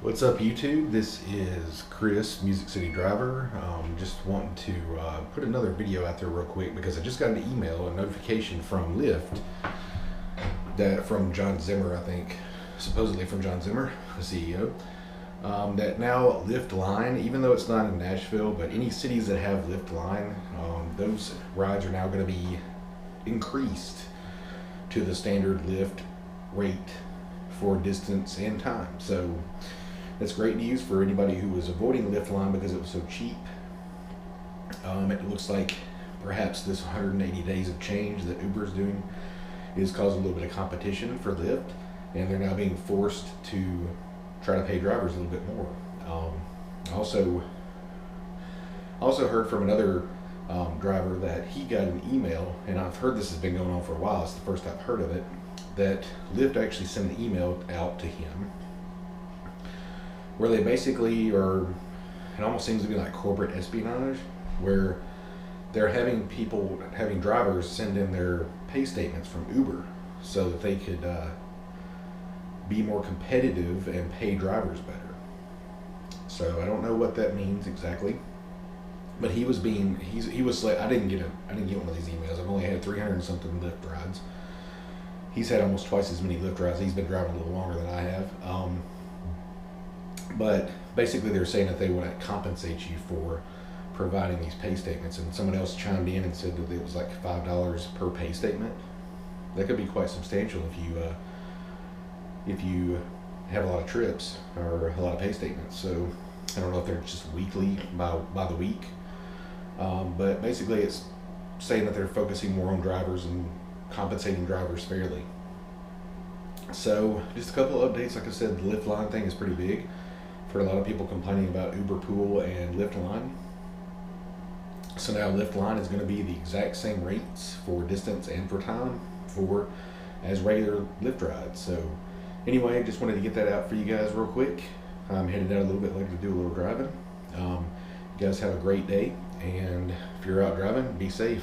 What's up, YouTube? This is Chris, Music City Driver. Just wanting to put another video out there real quick because I just got an email, a notification from Lyft, that from John Zimmer, I think, supposedly from John Zimmer, the CEO, that now Lyft Line, even though it's not in Nashville, but any cities that have Lyft Line, those rides are now going to be increased to the standard Lyft rate for distance and time. So that's great news for anybody who was avoiding Lyft Line because it was so cheap. It looks like perhaps this 180 days of change that Uber's doing is causing a little bit of competition for Lyft, and they're now being forced to try to pay drivers a little bit more. Also heard from another driver that he got an email, and I've heard this has been going on for a while, it's the first I've heard of it, that Lyft actually sent an email out to him where they basically are, it almost seems to be like corporate espionage, where they're having drivers send in their pay statements from Uber so that they could be more competitive and pay drivers better. So I don't know what that means exactly, but he was like, I didn't get one of these emails. I've only had 300 and something Lyft rides. He's had almost twice as many Lyft rides. He's been driving a little longer than I have. But basically they're saying that they want to compensate you for providing these pay statements, and someone else chimed in and said that it was like $5 per pay statement. That could be quite substantial if you have a lot of trips or a lot of pay statements. So I don't know if they're just weekly by the week, but basically it's saying that they're focusing more on drivers and compensating drivers fairly. So just a couple of updates. Like I said, the Lyft Line thing is pretty big for a lot of people complaining about Uber Pool and Lyft Line. So now Lyft Line is going to be the exact same rates for distance and for time as regular Lyft rides. So anyway, just wanted to get that out for you guys real quick. I'm headed out a little bit later to do a little driving. You guys have a great day, and if you're out driving, be safe.